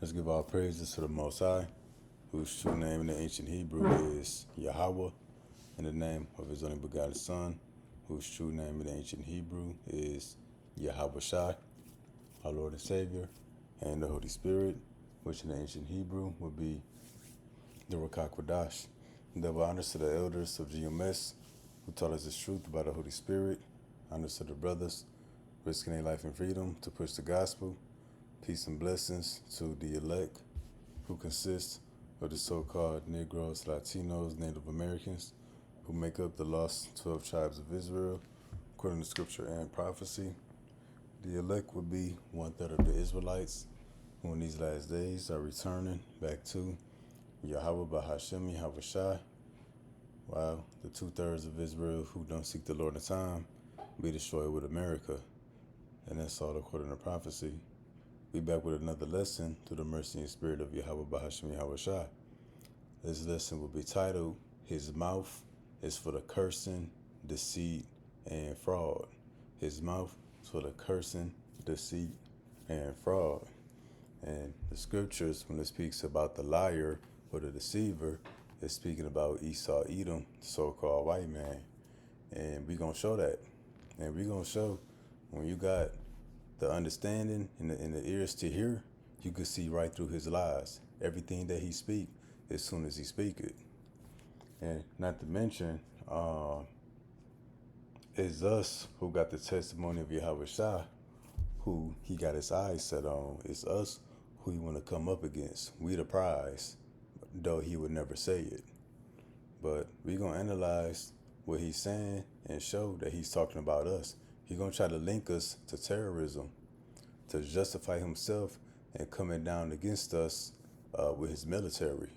Let's give all praises to the Most High, whose true name in the ancient Hebrew is Yahweh, in the name of his only begotten Son, whose true name in the ancient Hebrew is Yahweh Shai, our Lord and Savior, and the Holy Spirit, which in the ancient Hebrew would be the Ruach HaKodesh. Double honors to the elders of GMS, who taught us the truth about the Holy Spirit. Honors to the brothers, risking their life and freedom to push the gospel. Peace and blessings to the elect, who consist of the so-called Negroes, Latinos, Native Americans, who make up the lost 12 tribes of Israel, according to scripture and prophecy. The elect would be 1/3 of the Israelites, who in these last days are returning back to Yahweh Bahashem Yahweh Shai, while the 2/3 of Israel who don't seek the Lord in time be destroyed with America. And that's all according to prophecy. We back with another lesson through the mercy and spirit of Yahweh Bahashem Yahweh Shai. This lesson will be titled, His Mouth is for the Cursing, Deceit, and Fraud. His mouth is for the cursing, deceit, and fraud. And the scriptures, when it speaks about the liar or the deceiver, is speaking about Esau, Edom, the so-called white man. And we're going to show that. And we're going to show when you got the understanding and the ears to hear, you could see right through his lies. Everything that he speak, as soon as he speak it. And not to mention, it's us who got the testimony of Yahweh Shai, who he got his eyes set on. It's us who he want to come up against. We the prize, though he would never say it. But we going to analyze what he's saying and show that he's talking about us. He's going to try to link us to terrorism, to justify himself and coming down against us with his military.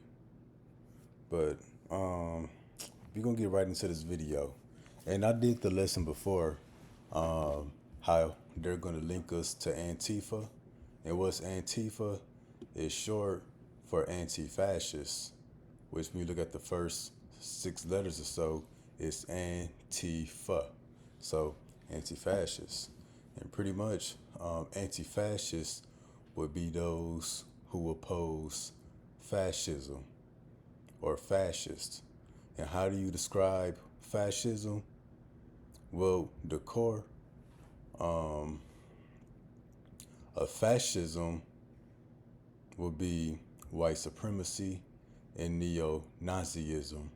But we're going to get right into this video. And I did the lesson before, how they're going to link us to Antifa. And what's Antifa is short for anti-fascist, which when you look at the first 6 letters or so, it's Antifa. So anti-fascist. And pretty much anti-fascists would be those who oppose fascism or fascist. And how do you describe fascism? Well, the core of fascism would be white supremacy and neo-Nazism.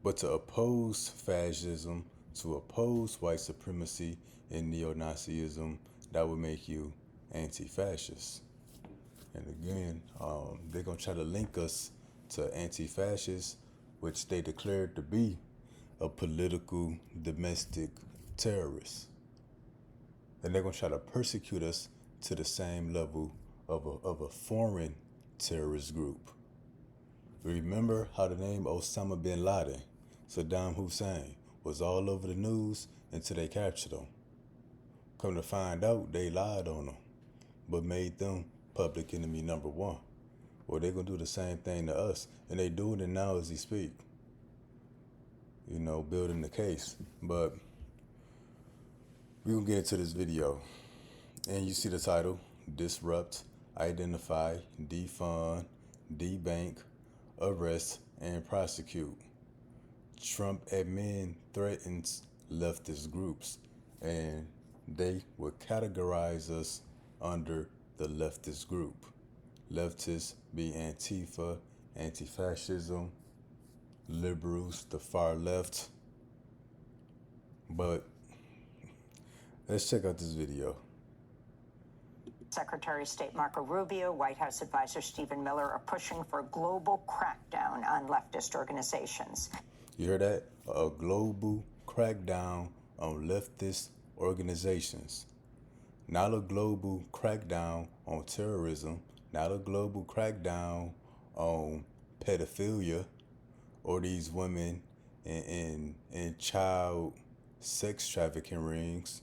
But to oppose fascism, to oppose white supremacy and neo-Nazism, that would make you anti-fascist. And again, they're going to try to link us to anti-fascists, which they declared to be a political domestic terrorist. And they're going to try to persecute us to the same level of a foreign terrorist group. Remember how the name Osama bin Laden, Saddam Hussein, was all over the news until they captured him. Come to find out, they lied on them, but made them public enemy number 1. Well, they're going to do the same thing to us, and they doing it now as we speak. You know, building the case. But we're going to get into this video. And you see the title, Disrupt, Identify, Defund, Debank, Arrest, and Prosecute. Trump admin threatens leftist groups, and they will categorize us under the leftist group. Leftists be Antifa, anti-fascism, liberals, the far left. But let's check out this video. Secretary of State Marco Rubio, White House advisor Stephen Miller are pushing for a global crackdown on leftist organizations. You hear that? A global crackdown on leftist organizations. Not a global crackdown on terrorism. Not a global crackdown on pedophilia or these women in child sex trafficking rings.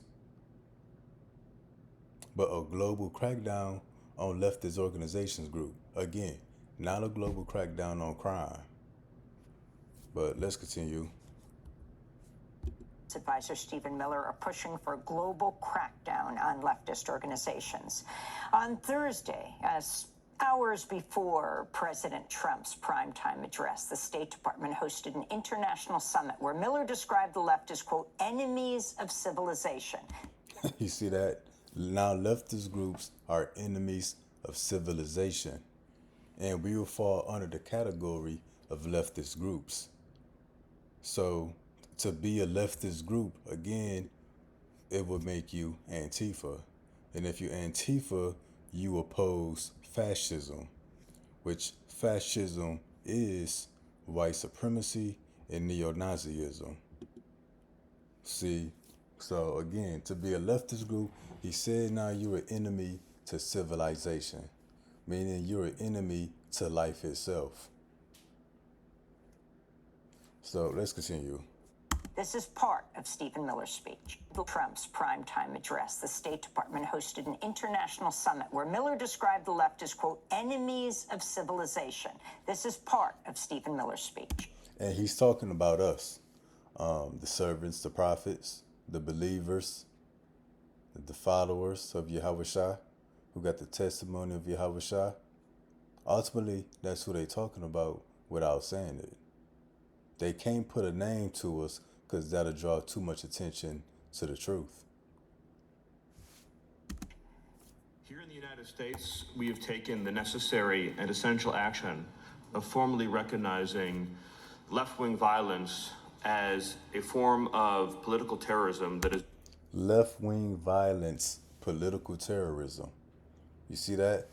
But a global crackdown on leftist organizations group. Again, not a global crackdown on crime. But let's continue. Advisor Stephen Miller are pushing for a global crackdown on leftist organizations. On Thursday, Hours before President Trump's primetime address, the State Department hosted an international summit where Miller described the left as, quote, enemies of civilization. You see that? Now leftist groups are enemies of civilization, and we will fall under the category of leftist groups. So to be a leftist group, again, it would make you Antifa. And if you're Antifa, you oppose fascism, which fascism is white supremacy and neo-Nazism. See, so again, to be a leftist group, he said now you're an enemy to civilization, meaning you're an enemy to life itself. So let's continue. This is part of Stephen Miller's speech. Trump's primetime address, the State Department hosted an international summit where Miller described the left as, quote, enemies of civilization. This is part of Stephen Miller's speech. And he's talking about us, the servants, the prophets, the believers, the followers of Yahweh Shai, who got the testimony of Yahweh Shai. Ultimately, that's who they're talking about without saying it. They can't put a name to us because that'll draw too much attention to the truth. Here in the United States, we have taken the necessary and essential action of formally recognizing left-wing violence as a form of political terrorism that is Left-wing violence, political terrorism. You see that?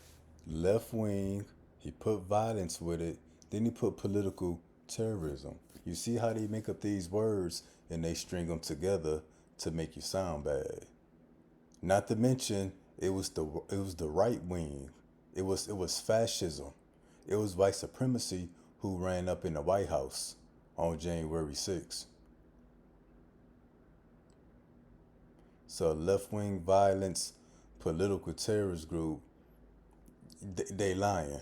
Left-wing, he put violence with it, then he put political terrorism. You see how they make up these words and they string them together to make you sound bad. Not to mention, it was the right wing. It was fascism. It was white supremacy who ran up in the White House on January 6th. So left-wing violence, political terrorist group, they lying.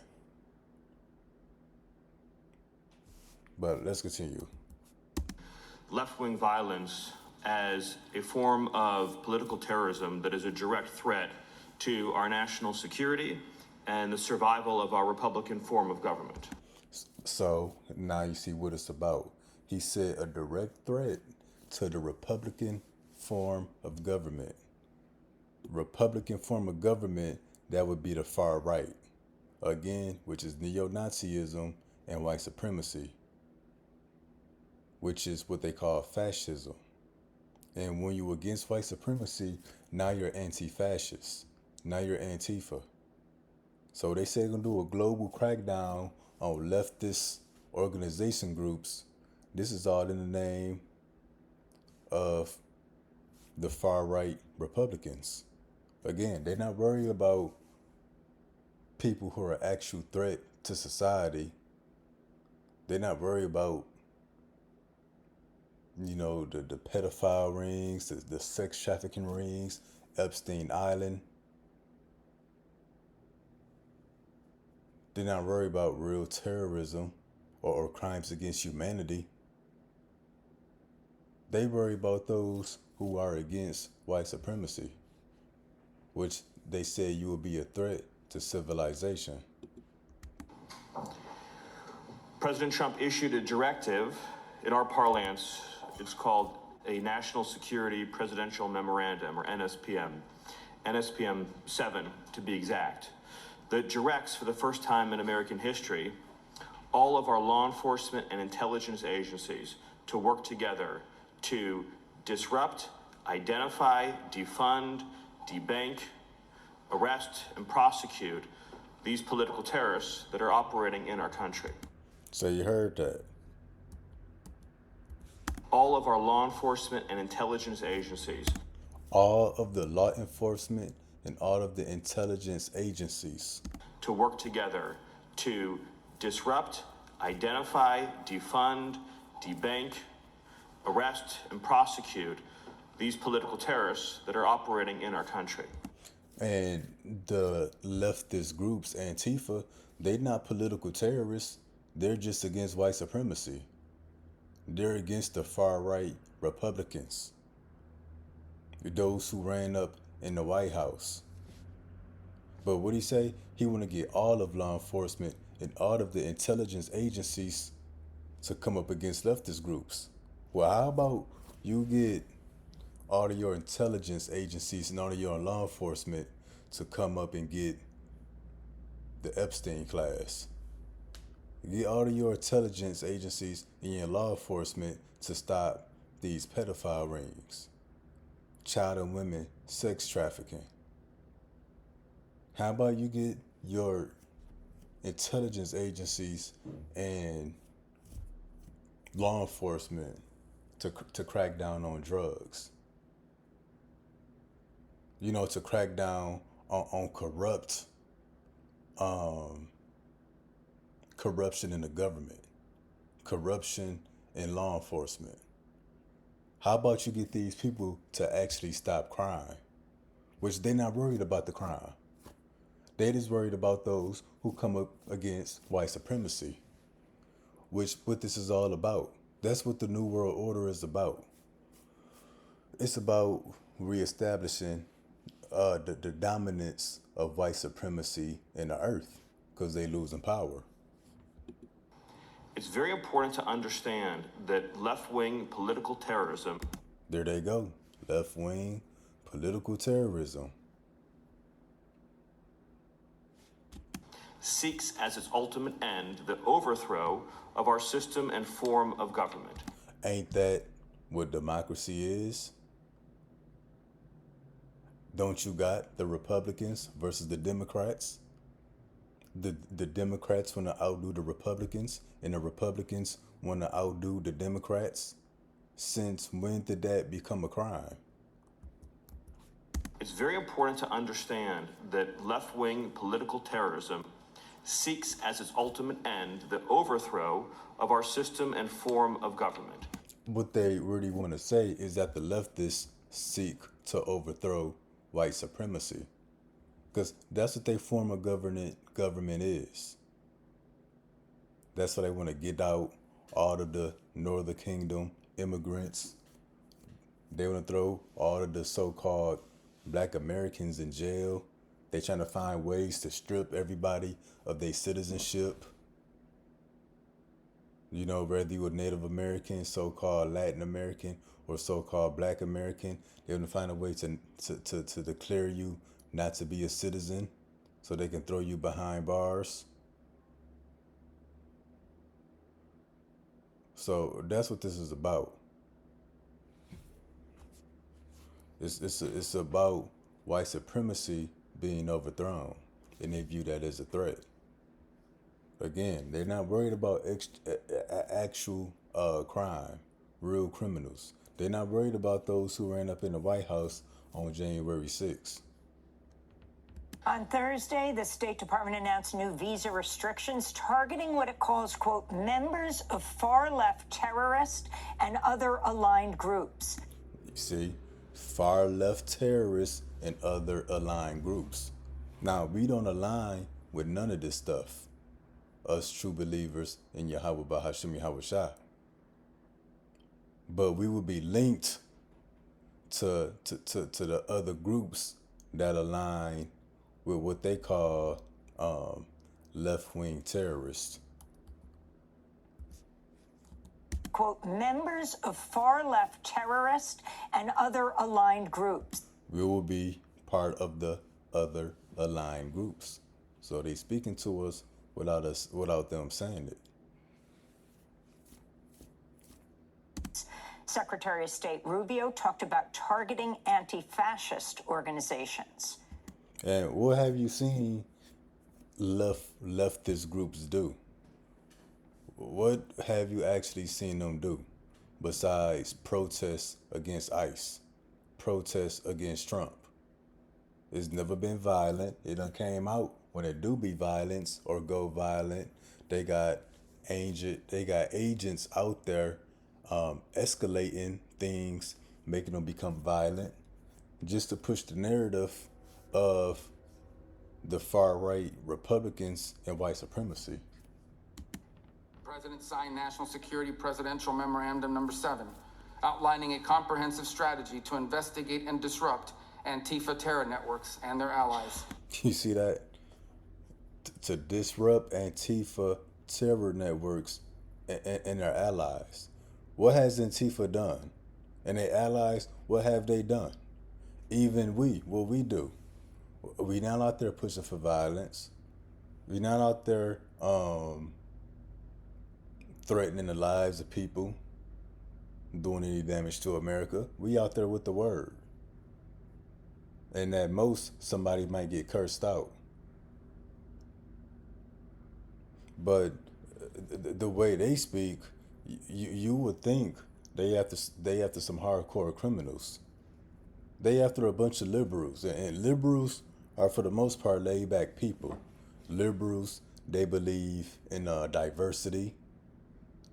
But let's continue. left-wing violence as a form of political terrorism that is a direct threat to our national security and the survival of our Republican form of government. So now you see what it's about. He said a direct threat to the Republican form of government. Republican form of government, that would be the far right. Again, which is neo-Nazism and white supremacy, which is what they call fascism. And when you're against white supremacy, now you're anti-fascist. Now you're Antifa. So they say they're going to do a global crackdown on leftist organization groups. This is all in the name of the far-right Republicans. Again, they're not worried about people who are an actual threat to society. They're not worried about, the pedophile rings, the sex trafficking rings, Epstein Island. They're not worried about real terrorism or crimes against humanity. They worry about those who are against white supremacy, which they say you will be a threat to civilization. President Trump issued a directive. In our parlance, it's called a National Security Presidential Memorandum, or NSPM, NSPM 7 to be exact, that directs, for the first time in American history, all of our law enforcement and intelligence agencies to work together to disrupt, identify, defund, debank, arrest, and prosecute these political terrorists that are operating in our country. So you heard that. All of our law enforcement and intelligence agencies. All of the law enforcement and all of the intelligence agencies. To work together to disrupt, identify, defund, debank, arrest, and prosecute these political terrorists that are operating in our country. And the leftist groups, Antifa, they're not political terrorists. They're just against white supremacy. They're against the far-right Republicans, those who ran up in the White House. But what he say? He want to get all of law enforcement and all of the intelligence agencies to come up against leftist groups. Well, how about you get all of your intelligence agencies and all of your law enforcement to come up and get the Epstein class? Get all of your intelligence agencies and your law enforcement to stop these pedophile rings, child and women sex trafficking. How about you get your intelligence agencies and law enforcement to crack down on drugs? You know, to crack down on corruption in the government, corruption in law enforcement. How about you get these people to actually stop crime? Which they're not worried about the crime. They just worried about those who come up against white supremacy, which what this is all about. That's what the New World Order is about. It's about reestablishing the dominance of white supremacy in the earth because they losing power. It's very important to understand that left-wing political terrorism. There they go. Left-wing political terrorism. Seeks as its ultimate end the overthrow of our system and form of government. Ain't that what democracy is? Don't you got the Republicans versus the Democrats? The Democrats want to outdo the Republicans, and the Republicans want to outdo the Democrats? Since when did that become a crime? It's very important to understand that left-wing political terrorism seeks as its ultimate end the overthrow of our system and form of government. What they really want to say is that the leftists seek to overthrow white supremacy. Because that's what their form of government is. That's why they want to get out all of the Northern Kingdom immigrants. They want to throw all of the so-called Black Americans in jail. They're trying to find ways to strip everybody of their citizenship. You know, whether you were Native American, so-called Latin American, or so-called Black American, they want to find a way to declare you not to be a citizen so they can throw you behind bars. So that's what this is about. It's about white supremacy being overthrown, and they view that as a threat. Again, they're not worried about actual crime, real criminals. They're not worried about those who ran up in the White House on January 6th. On Thursday, the State Department announced new visa restrictions targeting what it calls, quote, members of far-left terrorist and other aligned groups. You see, far-left terrorists and other aligned groups. Now, we don't align with none of this stuff, us true believers in Yahweh Bahashim Yahweh Shah. But we will be linked to the other groups that align with what they call left-wing terrorists. Quote, members of far-left terrorist and other aligned groups. We will be part of the other aligned groups. So they speaking to us without them saying it. Secretary of State Rubio talked about targeting anti-fascist organizations. And what have you seen leftist groups do? What have you actually seen them do besides protests against ICE, protests against Trump? It's never been violent. It done came out when it do be violence or go violent. They got agents out there escalating things, making them become violent, just to push the narrative of the far-right Republicans and white supremacy. The President signed National Security Presidential Memorandum Number 7, outlining a comprehensive strategy to investigate and disrupt Antifa terror networks and their allies. You see that? To disrupt Antifa terror networks and their allies. What has Antifa done? And their allies, what have they done? Even we, what we do. We not out there pushing for violence. We not out there threatening the lives of people, doing any damage to America. We out there with the word. And at most, somebody might get cursed out. But the way they speak, you would think they after some hardcore criminals. They after a bunch of liberals, and liberals are for the most part laid back people. Liberals, they believe in diversity.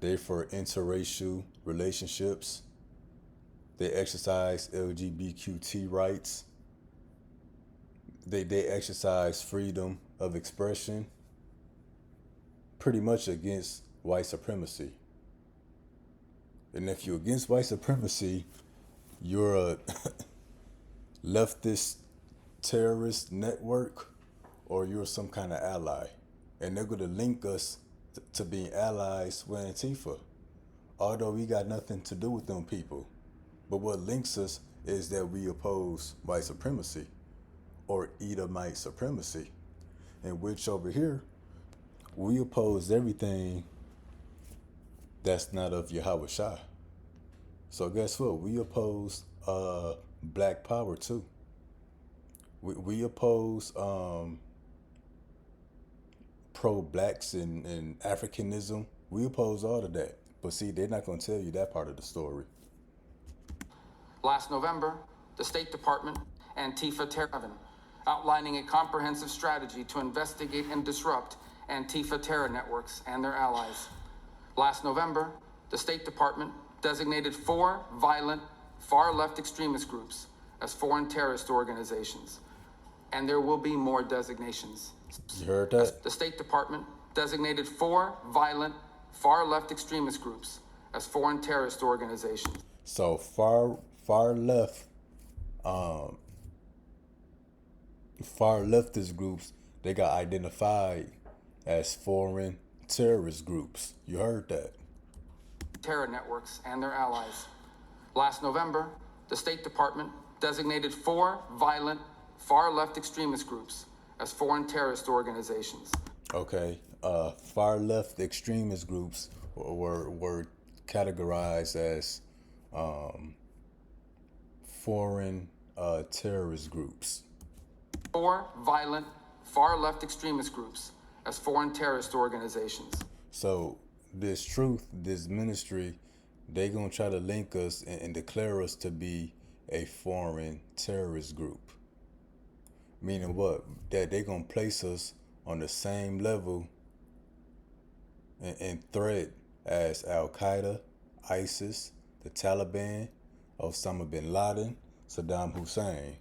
They're for interracial relationships. They exercise LGBTQ rights. They exercise freedom of expression. Pretty much against white supremacy. And if you're against white supremacy, you're a leftist terrorist network, or you're some kind of ally. And they're going to link us to being allies with Antifa, although we got nothing to do with them people. But what links us is that we oppose white supremacy or Edomite supremacy, in which over here, we oppose everything that's not of Yahweh Shai. So guess what? We oppose black power too. We oppose pro-blacks and Africanism. We oppose all of that. But see, they're not going to tell you that part of the story. Last November, the State Department, Antifa terror, outlining a comprehensive strategy to investigate and disrupt Antifa terror networks and their allies. Last November, the State Department designated 4 violent, far-left extremist groups as foreign terrorist organizations. And there will be more designations. You heard that? The State Department designated 4 violent, far-left extremist groups as foreign terrorist organizations. So far left, far leftist groups, they got identified as foreign terrorist groups. You heard that? Terror networks and their allies. Last November, the State Department designated 4 violent, far-left extremist groups as foreign terrorist organizations. Okay, far left extremist groups were categorized as foreign terrorist groups. 4 violent, far-left extremist groups as foreign terrorist organizations. So this truth, this ministry, they gonna try to link us and declare us to be a foreign terrorist group. Meaning what? That they gonna place us on the same level and threat as Al-Qaeda, ISIS, the Taliban, Osama bin Laden, Saddam Hussein.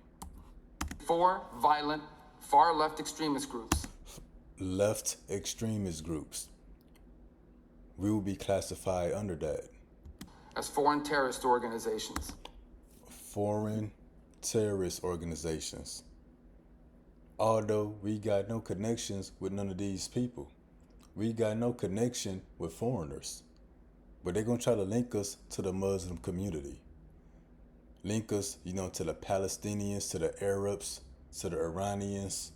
4 violent, far-left extremist groups. Left extremist groups. We will be classified under that. As foreign terrorist organizations. Foreign terrorist organizations. Although we got no connections with none of these people. We got no connection with foreigners. But they're going to try to link us to the Muslim community. Link us, to the Palestinians, to the Arabs, to the Iranians.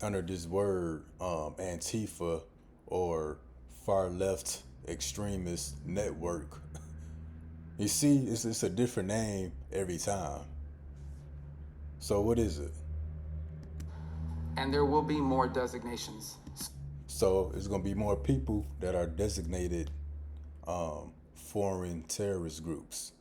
Under this word, Antifa or far left extremist network. You see, it's a different name every time. So what is it? And there will be more designations. So it's going to be more people that are designated foreign terrorist groups.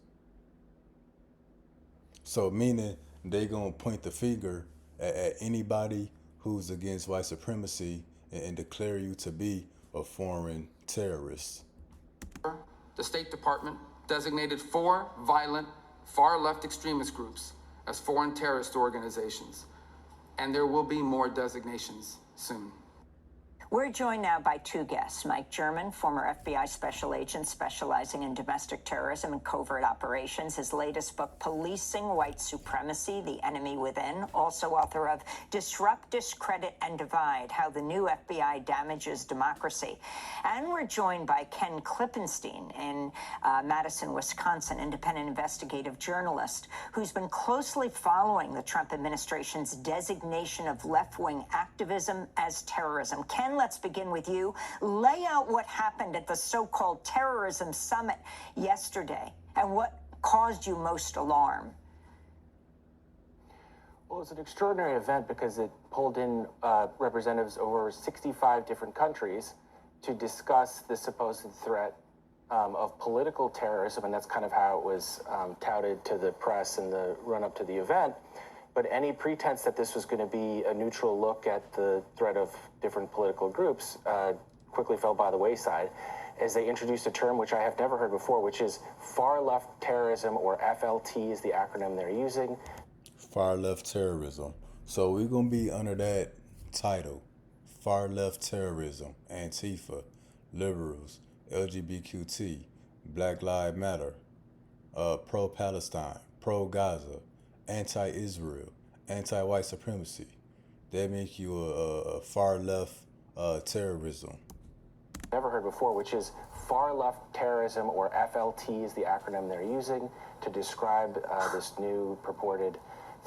So meaning they going to point the finger at anybody who's against white supremacy and declare you to be a foreign terrorist. The State Department designated 4 violent, far-left extremist groups as foreign terrorist organizations. And there will be more designations soon. We're joined now by two guests. Mike German, former FBI special agent specializing in domestic terrorism and covert operations. His latest book, Policing White Supremacy, The Enemy Within. Also author of Disrupt, Discredit, and Divide, How the New FBI Damages Democracy. And we're joined by Ken Klippenstein in Madison, Wisconsin, independent investigative journalist who's been closely following the Trump administration's designation of left-wing activism as terrorism. Ken, let's begin with you. Lay out what happened at the so-called terrorism summit yesterday and what caused you most alarm. Well, it was an extraordinary event because it pulled in representatives of over 65 different countries to discuss the supposed threat of political terrorism, and that's kind of how it was touted to the press in the run-up to the event. But any pretense that this was going to be a neutral look at the threat of different political groups quickly fell by the wayside as they introduced a term which I have never heard before, which is far-left terrorism, or FLT is the acronym they're using. Far-left terrorism. So we're going to be under that title. Far-left terrorism, Antifa, liberals, LGBTQ, Black Lives Matter, pro-Palestine, pro-Gaza, anti-Israel, anti-white supremacy. That make you a far-left terrorism. Never heard before, which is far-left terrorism, or FLT is the acronym they're using to describe this new purported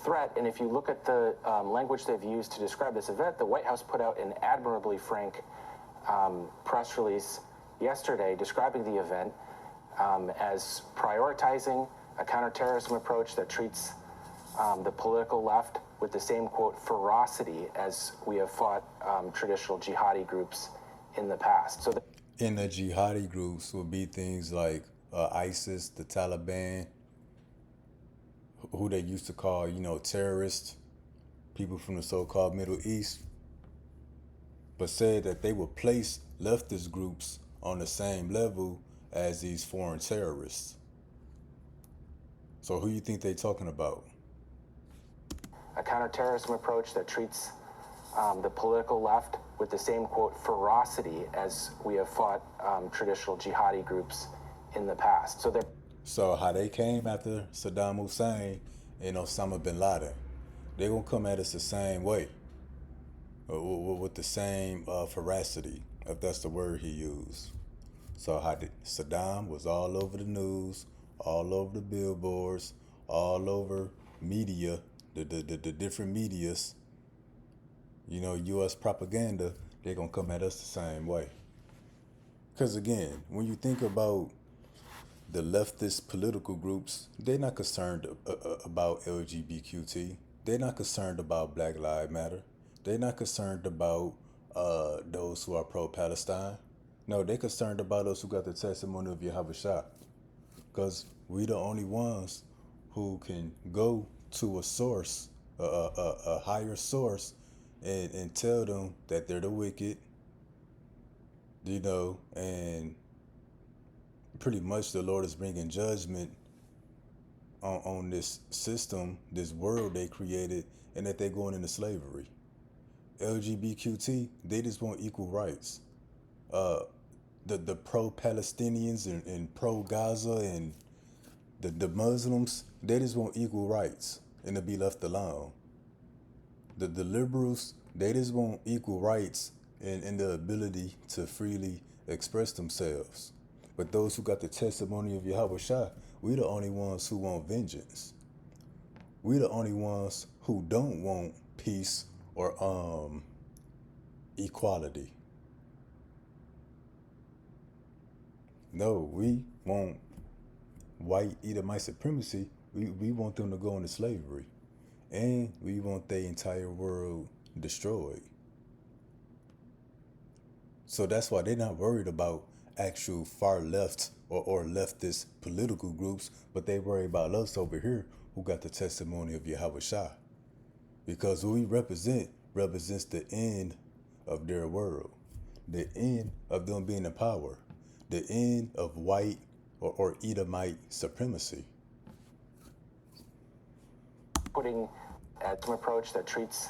threat. And if you look at the language they've used to describe this event, the White House put out an admirably frank press release yesterday describing the event as prioritizing a counterterrorism approach that treats the political left with the same, quote, ferocity as we have fought traditional jihadi groups in the past. So in the jihadi groups will be things like ISIS, the Taliban, who they used to call, terrorists, people from the so-called Middle East, but said that they would place leftist groups on the same level as these foreign terrorists. So who you think they talking about? A counterterrorism approach that treats the political left with the same, quote, ferocity as we have fought traditional jihadi groups in the past. So how they came after Saddam Hussein and Osama bin Laden, they're going to come at us the same way, with the same ferocity, if that's the word he used. So how Saddam was all over the news, all over the billboards, all over media, the different medias, U.S. propaganda, they're going to come at us the same way. Because again, when you think about the leftist political groups, they're not concerned about LGBTQ. They're not concerned about Black Lives Matter. They're not concerned about those who are pro-Palestine. No, they're concerned about us who got the testimony of Yahushua. Because we the only ones who can go to a source, a higher source, and tell them that they're the wicked, and pretty much the Lord is bringing judgment on this system, this world they created, and that they're going into slavery. LGBTQ, they just want equal rights. The pro-Palestinians and pro-Gaza and the Muslims, they just want equal rights and to be left alone. The liberals, they just want equal rights and the ability to freely express themselves. But those who got the testimony of Yahushua, we the only ones who want vengeance. We the only ones who don't want peace or equality. No, we want white Edomite supremacy. We want them to go into slavery. And we want the entire world destroyed. So that's why they're not worried about actual far left or leftist political groups, but they worry about us over here who got the testimony of Yahushua. Because who we represents the end of their world, the end of them being in power, the end of white or Edomite supremacy. Putting an approach that treats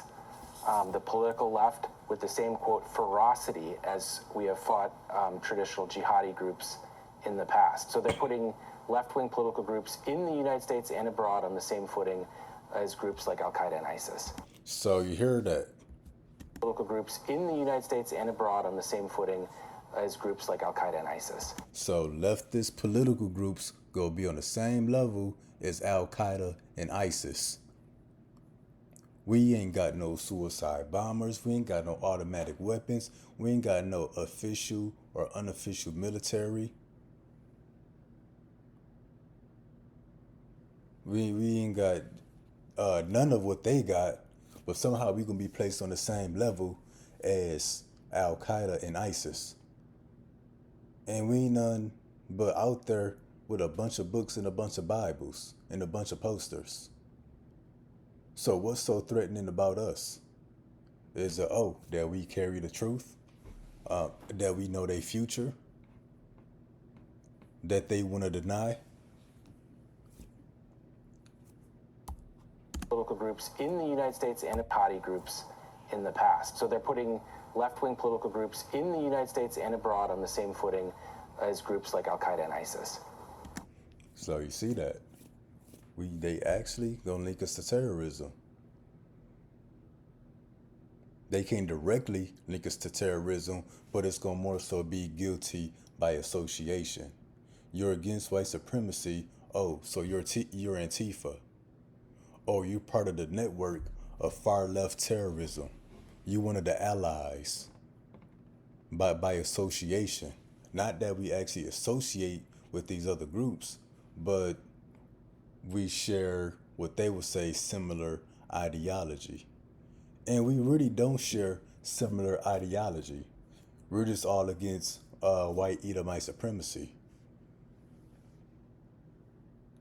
the political left with the same, quote, ferocity as we have fought traditional jihadi groups in the past. So they're putting left-wing political groups in the United States and abroad on the same footing as groups like Al-Qaeda and ISIS. So you hear that? Political groups in the United States and abroad on the same footing as groups like Al-Qaeda and ISIS. So leftist political groups go be on the same level as Al-Qaeda and ISIS. We ain't got no suicide bombers. We ain't got no automatic weapons. We ain't got no official or unofficial military. We ain't got none of what they got, but somehow we gonna be placed on the same level as Al-Qaeda and ISIS. And we ain't none but out there with a bunch of books and a bunch of Bibles and a bunch of posters. So what's so threatening about us? Is that we carry the truth, that we know their future, that they want to deny. Political groups in the United States and jihadi groups in the past. So they're putting left-wing political groups in the United States and abroad on the same footing as groups like Al-Qaeda and ISIS. So you see that. They actually gonna link us to terrorism. They can't directly link us to terrorism, but it's gonna more so be guilty by association. You're against white supremacy. Oh, so you're Antifa. Oh, you're part of the network of far left terrorism. You one of the allies by association. Not that we actually associate with these other groups, but we share what they would say similar ideology. And we really don't share similar ideology. We're just all against white Edomite supremacy.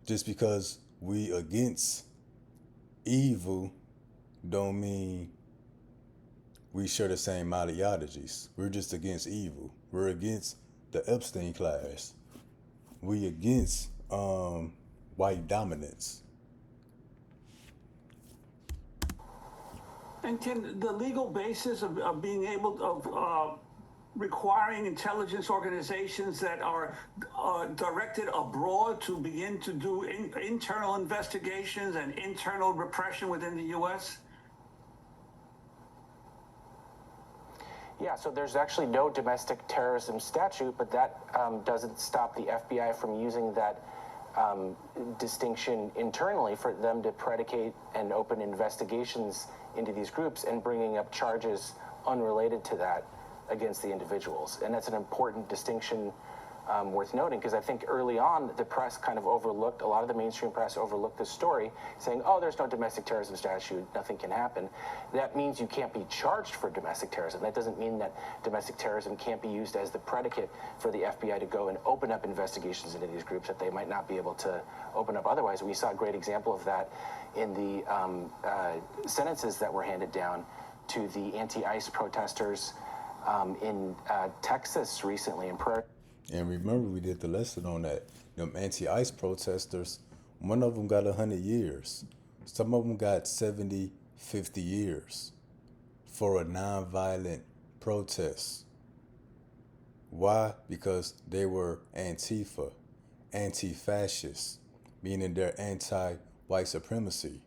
Just because we against evil don't mean we share the same ideologies. We're just against evil. We're against the Epstein class. We against white dominance. And can the legal basis of being able of requiring intelligence organizations that are directed abroad to begin to do internal investigations and internal repression within the U.S.? Yeah, so there's actually no domestic terrorism statute, but that doesn't stop the FBI from using that distinction internally for them to predicate and open investigations into these groups and bringing up charges unrelated to that against the individuals. And that's an important distinction worth noting, because I think early on the press kind of overlooked, a lot of the mainstream press overlooked this story, saying, oh, there's no domestic terrorism statute, nothing can happen. That means you can't be charged for domestic terrorism. That doesn't mean that domestic terrorism can't be used as the predicate for the FBI to go and open up investigations into these groups that they might not be able to open up otherwise. We saw a great example of that in the sentences that were handed down to the anti-ICE protesters in Texas recently in prayer. And remember, we did the lesson on that. Them anti-ICE protesters, one of them got 100 years. Some of them got 70, 50 years for a nonviolent protest. Why? Because they were Antifa, anti-fascist, meaning they're anti-white supremacy.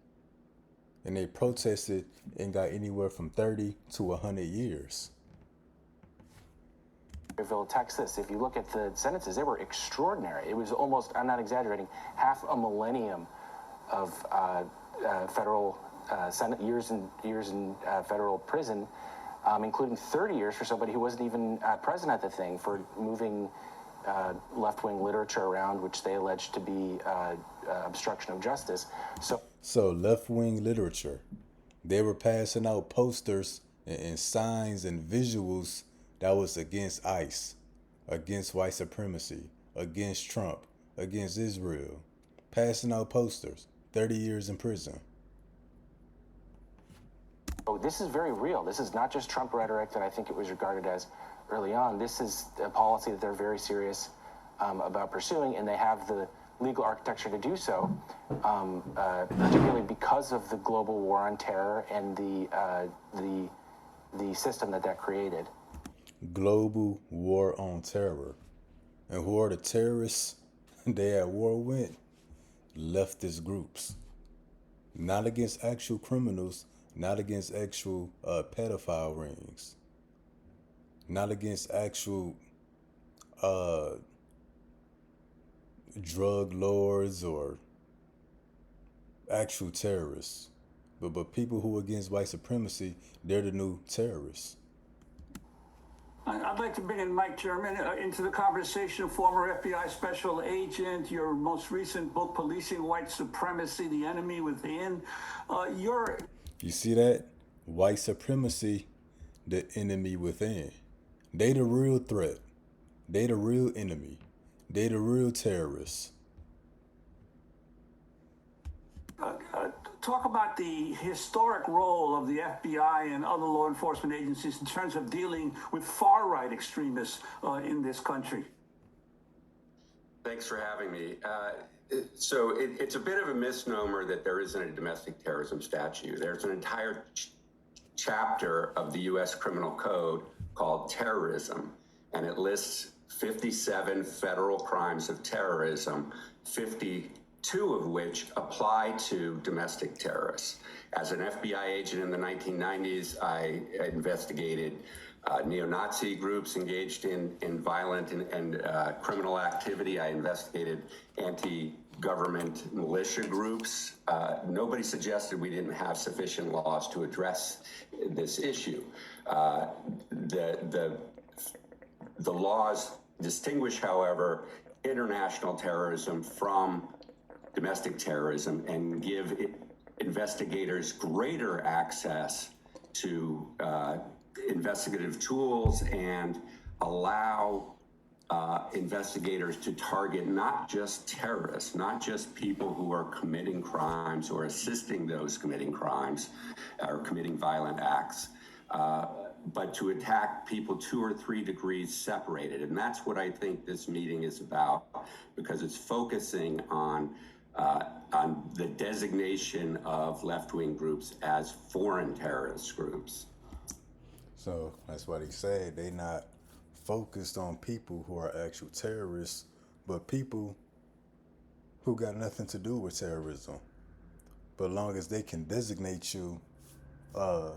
And they protested and got anywhere from 30 to 100 years. Texas, if you look at the sentences, they were extraordinary. It was almost, I'm not exaggerating, half a millennium of federal years in federal prison, including 30 years for somebody who wasn't even present at the thing, for moving left-wing literature around, which they alleged to be obstruction of justice. So left-wing literature, they were passing out posters and signs and visuals that was against ICE, against white supremacy, against Trump, against Israel, passing out posters, 30 years in prison. Oh, this is very real. This is not just Trump rhetoric that I think it was regarded as early on. This is a policy that they're very serious about pursuing, and they have the legal architecture to do so, particularly because of the global war on terror and the system that created. Global war on terror. And who are the terrorists they at war with? Leftist groups. Not against actual criminals, not against actual pedophile rings, not against actual drug lords or actual terrorists. But people who are against white supremacy, they're the new terrorists. I'd like to bring in Mike German into the conversation, former FBI special agent, your most recent book, Policing White Supremacy, The Enemy Within. You see that? White supremacy, the enemy within. They the real threat. They the real enemy. They the real terrorists. Talk about the historic role of the FBI and other law enforcement agencies in terms of dealing with far-right extremists in this country. Thanks for having me. So it's a bit of a misnomer that there isn't a domestic terrorism statute. There's an entire chapter of the U.S. Criminal Code called terrorism, and it lists 57 federal crimes of terrorism, 52 of which apply to domestic terrorists. As an FBI agent in the 1990s, I investigated neo-Nazi groups engaged in violent and criminal activity. I investigated anti-government militia groups. Nobody suggested we didn't have sufficient laws to address this issue. The laws distinguish, however, international terrorism from domestic terrorism and give investigators greater access to investigative tools and allow investigators to target not just terrorists, not just people who are committing crimes or assisting those committing crimes or committing violent acts, but to attack people 2 or 3 degrees separated. And that's what I think this meeting is about, because it's focusing on the designation of left-wing groups as foreign terrorist groups. So that's why they say they not focused on people who are actual terrorists, but people who got nothing to do with terrorism. But long as they can designate you a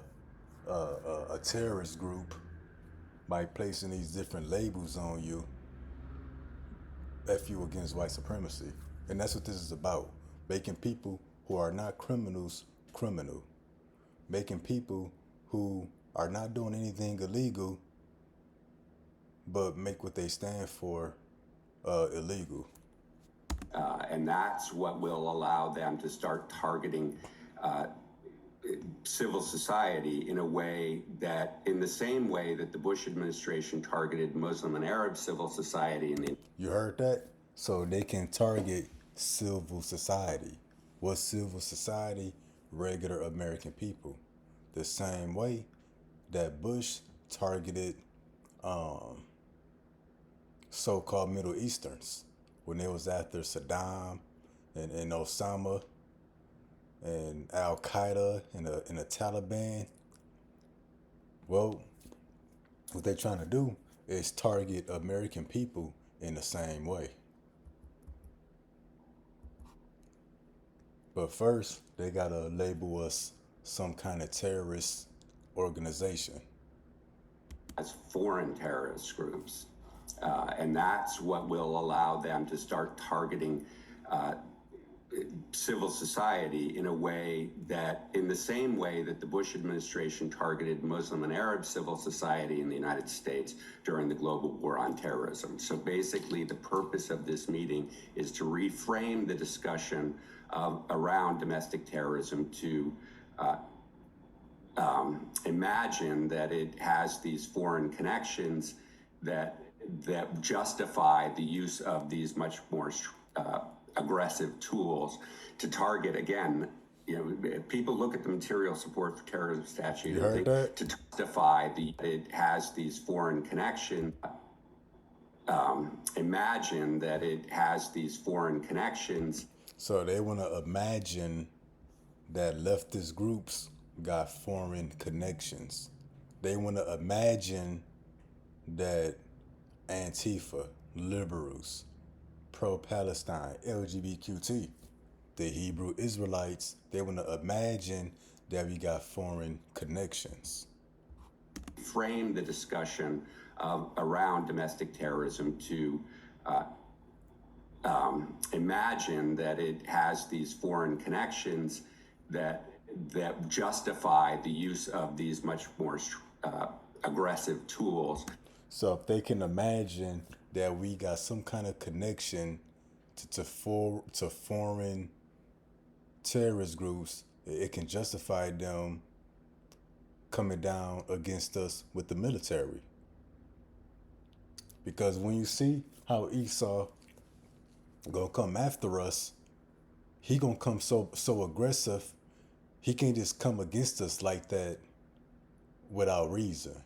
terrorist group by placing these different labels on you, F you against white supremacy. And that's what this is about. Making people who are not criminals criminal. Making people who are not doing anything illegal but make what they stand for illegal. And that's what will allow them to start targeting civil society in a way that, in the same way that the Bush administration targeted Muslim and Arab civil society in the... You heard that? So they can target civil society. What's civil society? Regular American people. The same way that Bush targeted so-called Middle Easterns when they was after Saddam and Osama and Al-Qaeda and the Taliban. Well, what they're trying to do is target American people in the same way. But first, they gotta label us some kind of terrorist organization. As foreign terrorist groups. And that's what will allow them to start targeting civil society in a way that, in the same way that the Bush administration targeted Muslim and Arab civil society in the United States during the global war on terrorism. So basically, the purpose of this meeting is to reframe the discussion around domestic terrorism to imagine that it has these foreign connections that justify the use of these much more aggressive tools to target, again, people look at the material support for terrorism statute and think to justify it has these foreign connections. imagine that it has these foreign connections. So they want to imagine that leftist groups got foreign connections. They want to imagine that Antifa, liberals, pro-Palestine, LGBTQT, the Hebrew Israelites, they want to imagine that we got foreign connections. Frame the discussion around domestic terrorism to imagine that it has these foreign connections that justify the use of these much more aggressive tools. So if they can imagine that we got some kind of connection to foreign terrorist groups, it can justify them coming down against us with the military. Because when you see how Esau gonna come after us, he gonna come so aggressive, he can't just come against us like that without reason,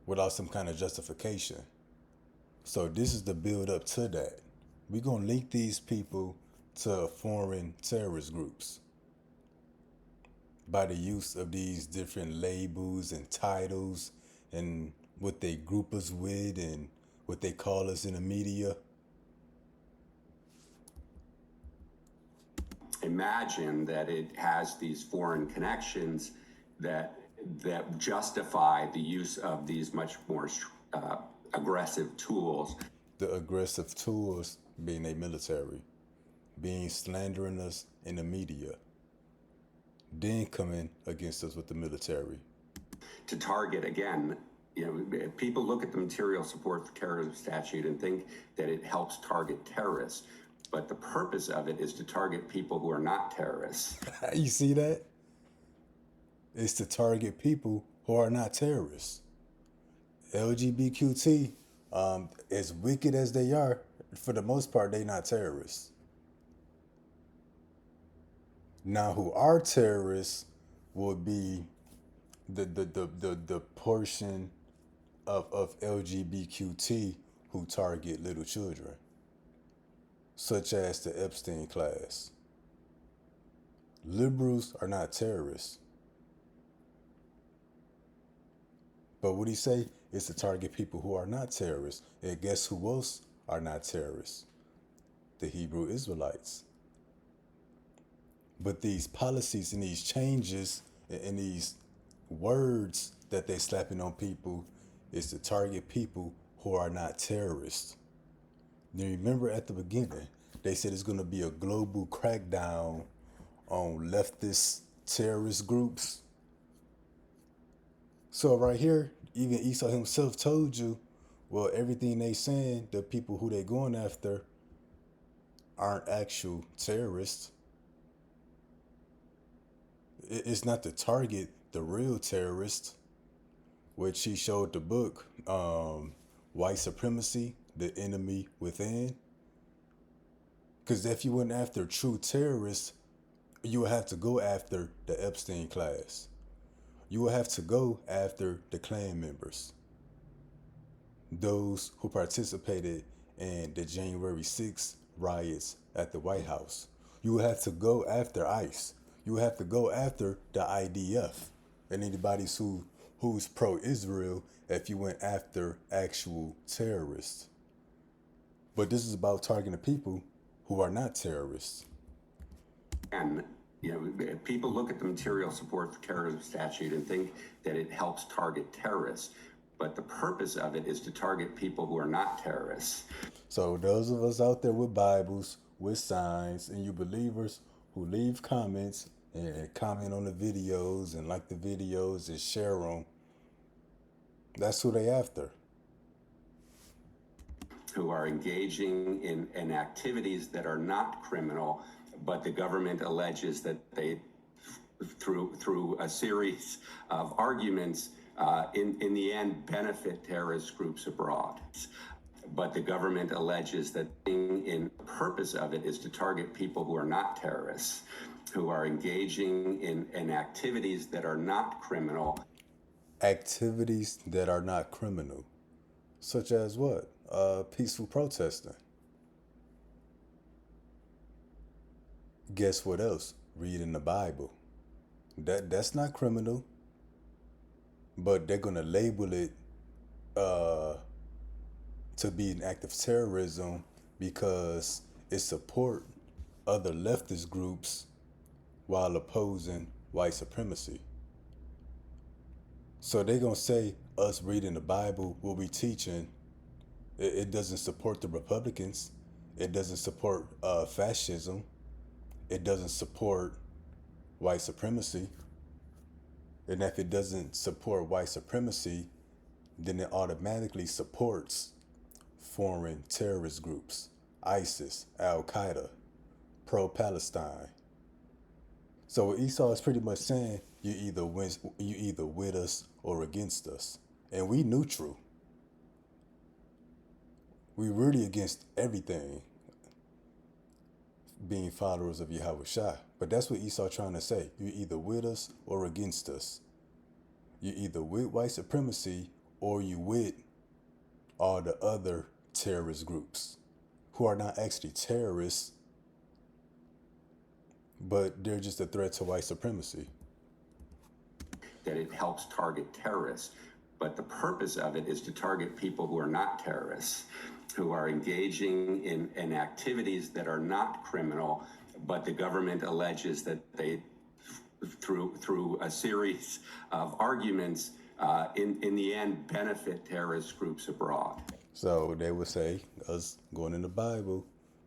without some kind of justification. So this is the build up to that. We're gonna link these people to foreign terrorist groups by the use of these different labels and titles and what they group us with and what they call us in the media. Imagine that it has these foreign connections that justify the use of these much more aggressive tools. The aggressive tools being a military, being slandering us in the media, then coming against us with the military. To target, again, people look at the material support for terrorism statute and think that it helps target terrorists. But the purpose of it is to target people who are not terrorists. You see that? It's to target people who are not terrorists. LGBTQT, as wicked as they are, for the most part, they not terrorists. Now, who are terrorists would be the portion of LGBTQT who target little children, such as the Epstein class. Liberals are not terrorists. But what he say is to target people who are not terrorists. And guess who else are not terrorists? The Hebrew Israelites. But these policies and these changes and these words that they're slapping on people is to target people who are not terrorists. Now remember at the beginning, they said it's going to be a global crackdown on leftist terrorist groups. So right here, even Esau himself told you, well, everything they saying, the people who they going after aren't actual terrorists. It's not to target the real terrorists, which he showed the book, White Supremacy, The Enemy Within. Because if you went after true terrorists, you would have to go after the Epstein class. You would have to go after the Klan members, those who participated in the January 6th riots at the White House. You would have to go after ICE. You would have to go after the IDF and anybody who's pro-Israel if you went after actual terrorists. But this is about targeting people who are not terrorists. And people look at the material support for terrorism statute and think that it helps target terrorists. But the purpose of it is to target people who are not terrorists. So those of us out there with Bibles, with signs, and you believers who leave comments and comment on the videos and like the videos and share them, that's who they after. Who are engaging in activities that are not criminal, but the government alleges that they, through a series of arguments, in the end benefit terrorist groups abroad. But the government alleges that the purpose of it is to target people who are not terrorists, who are engaging in activities that are not criminal. Activities that are not criminal, such as what? peaceful protesting. Guess what else? Reading the Bible. That's not criminal, but they're gonna label it to be an act of terrorism because it support other leftist groups while opposing white supremacy. So they're gonna say us reading the Bible, what we teaching, it doesn't support the Republicans, it doesn't support fascism, it doesn't support white supremacy. And if it doesn't support white supremacy, then it automatically supports foreign terrorist groups, ISIS, Al Qaeda, pro-Palestine. So what Esau is pretty much saying, you either with us or against us, and we neutral. We really against everything, being followers of Yahweh Shai. But that's what Esau trying to say. You either with us or against us. You either with white supremacy or you with all the other terrorist groups who are not actually terrorists, but they're just a threat to white supremacy. That it helps target terrorists, but the purpose of it is to target people who are not terrorists, who are engaging in activities that are not criminal, but the government alleges that they, through a series of arguments, in the end, benefit terrorist groups abroad. So they would say, us going in the Bible,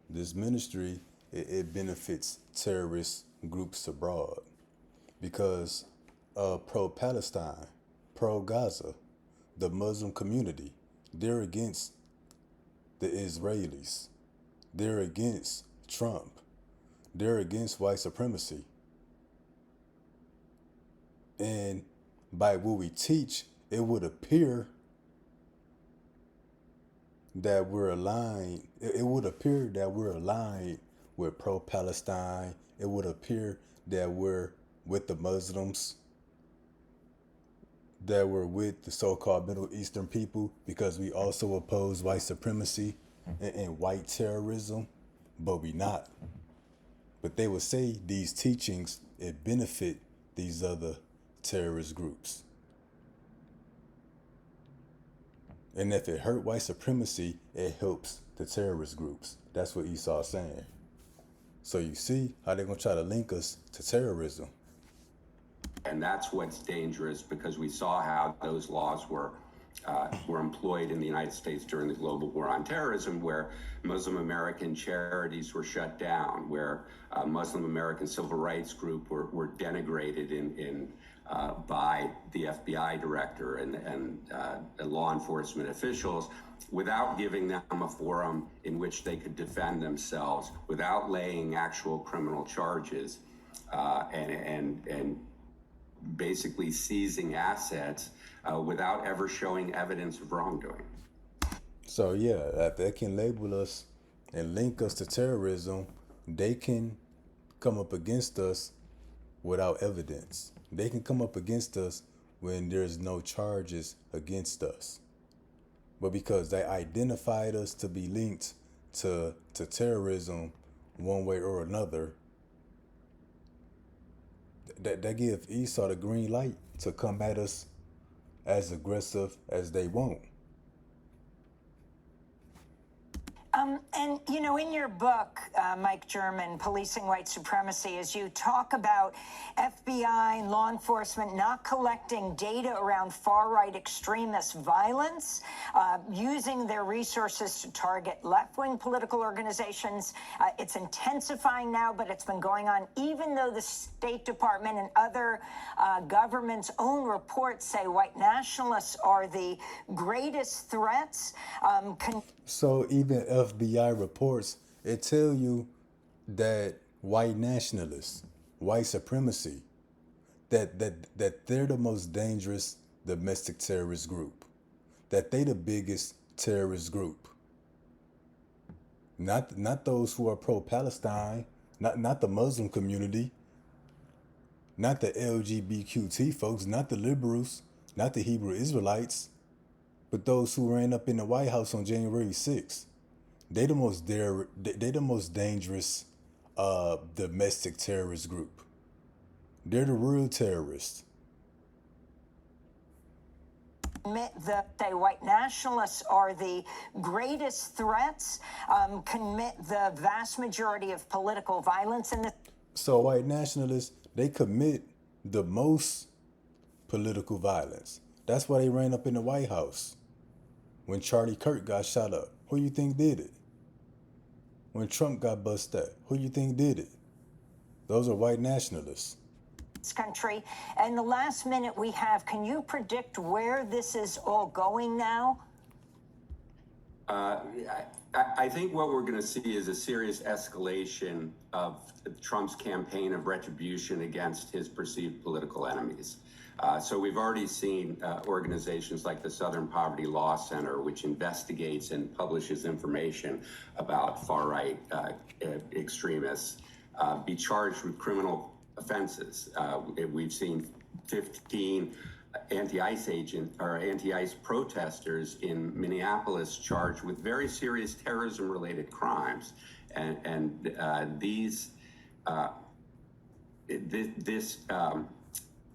this ministry, it benefits terrorist groups abroad because pro-Palestine, pro-Gaza, the Muslim community, they're against the Israelis. They're against Trump. They're against white supremacy. And by what we teach, it would appear that we're aligned. It would appear that we're aligned with pro-Palestine. It would appear that we're with the Muslims, that we're with the so-called Middle Eastern people, because we also oppose white supremacy and white terrorism, but we not. But they would say these teachings, it benefit these other terrorist groups. And if it hurt white supremacy, it helps the terrorist groups. That's what Esau's saying. So you see how they're gonna try to link us to terrorism. And that's what's dangerous, because we saw how those laws were employed in the United States during the global war on terrorism, where Muslim American charities were shut down, where Muslim American civil rights group were denigrated by the FBI director and law enforcement officials, without giving them a forum in which they could defend themselves, without laying actual criminal charges, and basically seizing assets without ever showing evidence of wrongdoing. So yeah, if they can label us and link us to terrorism, they can come up against us without evidence. They can come up against us when there's no charges against us. But because they identified us to be linked to terrorism one way or another, that give Esau the green light to come at us as aggressive as they want. And, you know, in your book, Mike German, Policing White Supremacy, as you talk about FBI and law enforcement not collecting data around far-right extremist violence, using their resources to target left-wing political organizations. It's intensifying now, but it's been going on even though the State Department and other governments' own reports say white nationalists are the greatest threats. So even FBI reports, it tell you that white nationalists, white supremacy, that they're the most dangerous domestic terrorist group, that they the biggest terrorist group. Not those who are pro-Palestine, not the Muslim community, not the LGBTQ folks, not the liberals, not the Hebrew Israelites, But those who ran up in the White House on January 6th, they the most dangerous domestic terrorist group. They're the real terrorists. The white nationalists are the greatest threats, commit the vast majority of political violence in the. So white nationalists, they commit the most political violence. That's why they ran up in the White House. When Charlie Kirk got shot up, who you think did it? When Trump got busted up, who you think did it? Those are white nationalists. This country. And the last minute we have, can you predict where this is all going now? I think what we're going to see is a serious escalation of Trump's campaign of retribution against his perceived political enemies. So we've already seen organizations like the Southern Poverty Law Center, which investigates and publishes information about far-right extremists, be charged with criminal offenses. We've seen 15 anti-ICE protesters in Minneapolis charged with very serious terrorism-related crimes, this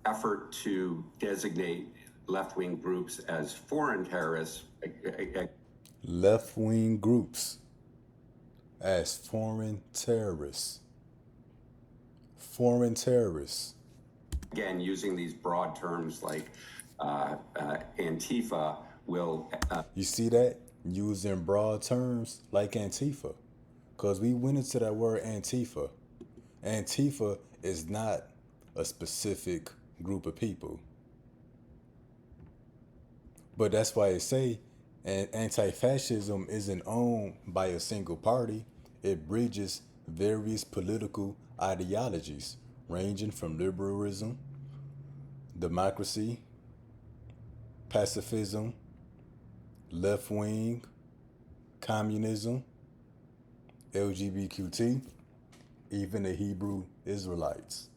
effort to designate left-wing groups as foreign terrorists. Left-wing groups as foreign terrorists. Foreign terrorists. Again, using these broad terms like Antifa will... You see that? Using broad terms like Antifa. Because we went into that word Antifa. Antifa is not a specific group of people. But that's why they say anti-fascism isn't owned by a single party. It bridges various political ideologies, ranging from liberalism, democracy, pacifism, left-wing, communism, LGBTQ, even the Hebrew Israelites.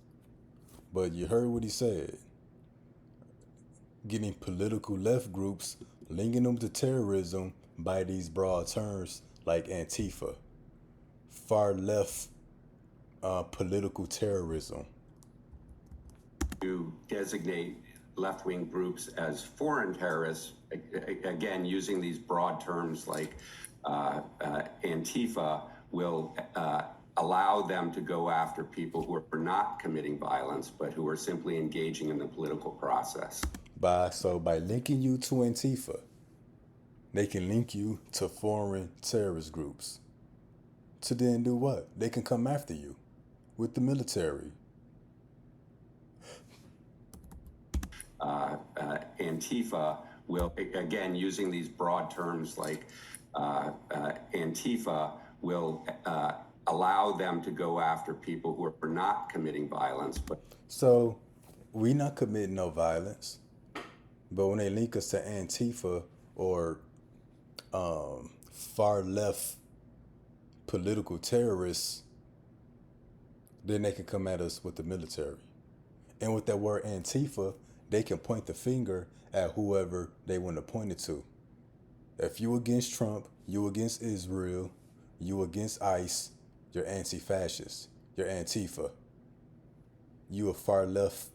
But you heard what he said. Getting political left groups, linking them to terrorism by these broad terms like Antifa, far left political terrorism. To designate left-wing groups as foreign terrorists, again, using these broad terms like Antifa, will allow them to go after people who are not committing violence, but who are simply engaging in the political process. By linking you to Antifa, they can link you to foreign terrorist groups. To then do what? They can come after you with the military. Antifa will, again, using these broad terms like Antifa, will allow them to go after people who are not committing violence. So we not committing no violence, but when they link us to Antifa or far left political terrorists, then they can come at us with the military. And with that word Antifa, they can point the finger at whoever they want to point it to. If you against Trump, you against Israel, you against ICE, you're anti-fascist, you're Antifa. You a far left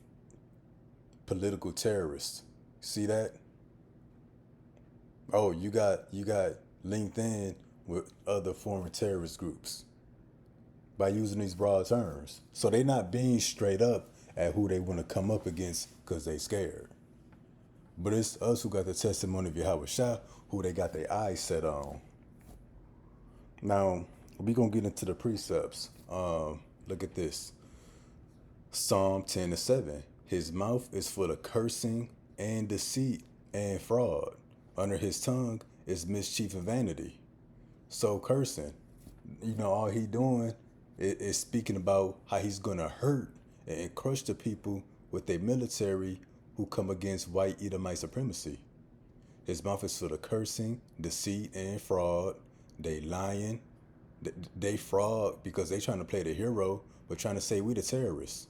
political terrorist. See that? Oh, you got linked in with other foreign terrorist groups by using these broad terms. So they not being straight up at who they want to come up against because they scared. But it's us who got the testimony of Yahweh Shah, who they got their eyes set on. Now, we going to get into the precepts. Look at this. Psalm 10:7. His mouth is full of cursing and deceit and fraud. Under his tongue is mischief and vanity. So cursing, all he doing is speaking about how he's going to hurt and crush the people with a military who come against white Edomite supremacy. His mouth is full of cursing, deceit, and fraud. They lying. They fraud because they trying to play the hero, but trying to say we the terrorists.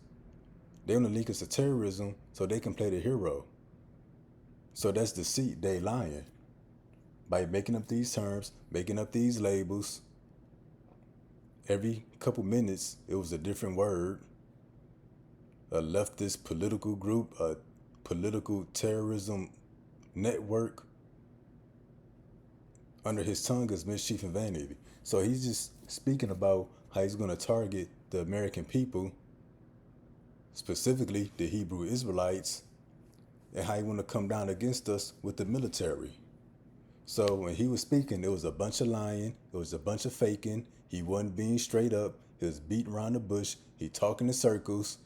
They want to link us to terrorism so they can play the hero. So that's deceit. They lying. by making up these terms, making up these labels. Every couple minutes, it was a different word. A leftist political group, a political terrorism network. Under his tongue is mischief and vanity. So he's just speaking about how he's going to target the American people, specifically the Hebrew Israelites, and how he want to come down against us with the military. So when he was speaking, it was a bunch of lying, it was a bunch of faking. He wasn't being straight up. He was beating around the bush. He talking in circles.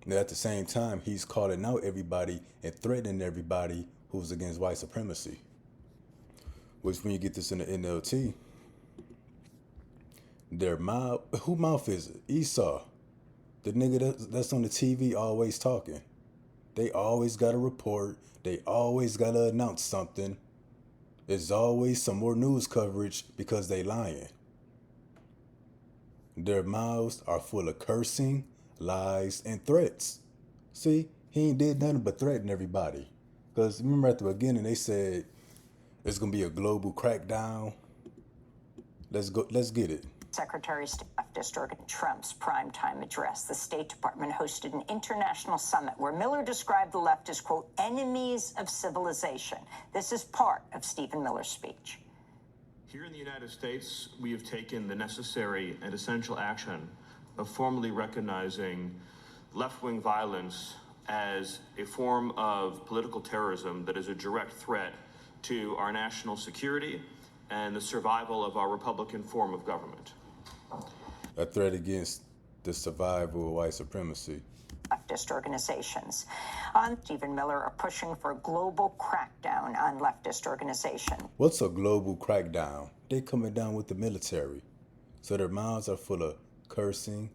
And at the same time, he's calling out everybody and threatening everybody who's against white supremacy. Which, when you get this in the NLT, their mouth, who mouth is it? Esau. The nigga that's on the TV always talking. They always got a report. They always got to announce something. There's always some more news coverage because they lying. Their mouths are full of cursing, lies, and threats. See, he ain't did nothing but threaten everybody. Because remember at the beginning they said it's going to be a global crackdown. Let's get it. Secretary of State District Trump's primetime address, the State Department hosted an international summit where Miller described the left as, quote, enemies of civilization. This is part of Stephen Miller's speech. Here in the United States, we have taken the necessary and essential action of formally recognizing left-wing violence as a form of political terrorism that is a direct threat to our national security and the survival of our Republican form of government. A threat against the survival of white supremacy. Leftist organizations. Stephen Miller are pushing for a global crackdown on leftist organizations. What's a global crackdown? They coming down with the military. So their mouths are full of cursing,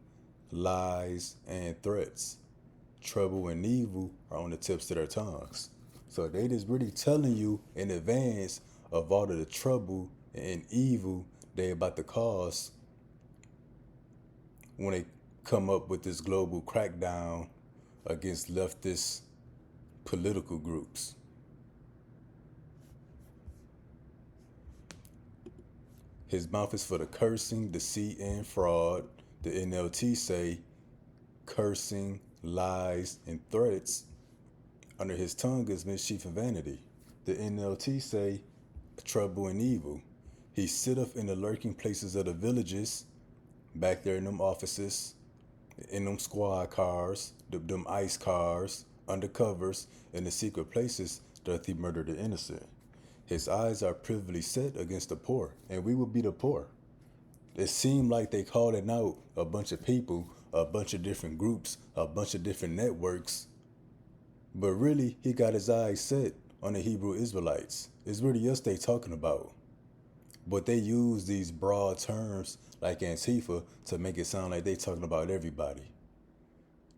lies, and threats. Trouble and evil are on the tips of their tongues. So they just really telling you in advance of all of the trouble and evil they about to cause when they come up with this global crackdown against leftist political groups. His mouth is for the cursing, deceit, and fraud. The NLT say cursing, lies, and threats. Under his tongue is mischief and vanity. The NLT say trouble and evil. He sitteth in the lurking places of the villages, back there in them offices, in them squad cars, them ICE cars, undercovers, in the secret places doth he murder the innocent. His eyes are privily set against the poor, and we will be the poor. It seemed like they calling out a bunch of people, a bunch of different groups, a bunch of different networks, but really he got his eyes set on the Hebrew Israelites. It's really us they talking about. But they use these broad terms like Antifa to make it sound like they talking about everybody.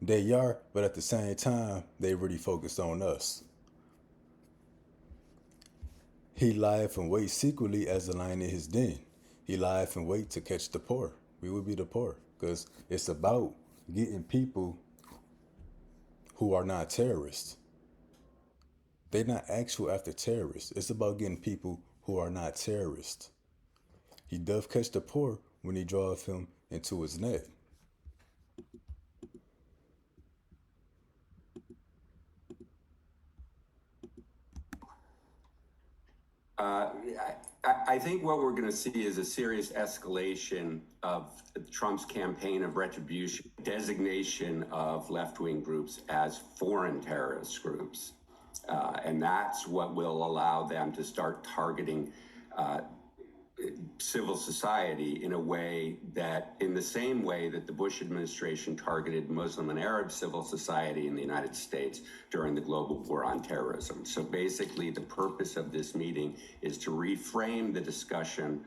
They are, but at the same time, they really focused on us. He lieth and wait secretly as the lion in his den. He lieth and wait to catch the poor. We will be the poor, because it's about getting people who are not terrorists. They're not actual after terrorists. It's about getting people who are not terrorists. He doth catch the poor when he draweth him into his net. I think what we're going to see is a serious escalation of Trump's campaign of retribution, designation of left-wing groups as foreign terrorist groups. And that's what will allow them to start targeting civil society in a way that, in the same way that the Bush administration targeted Muslim and Arab civil society in the United States during the global war on terrorism. So basically, the purpose of this meeting is to reframe the discussion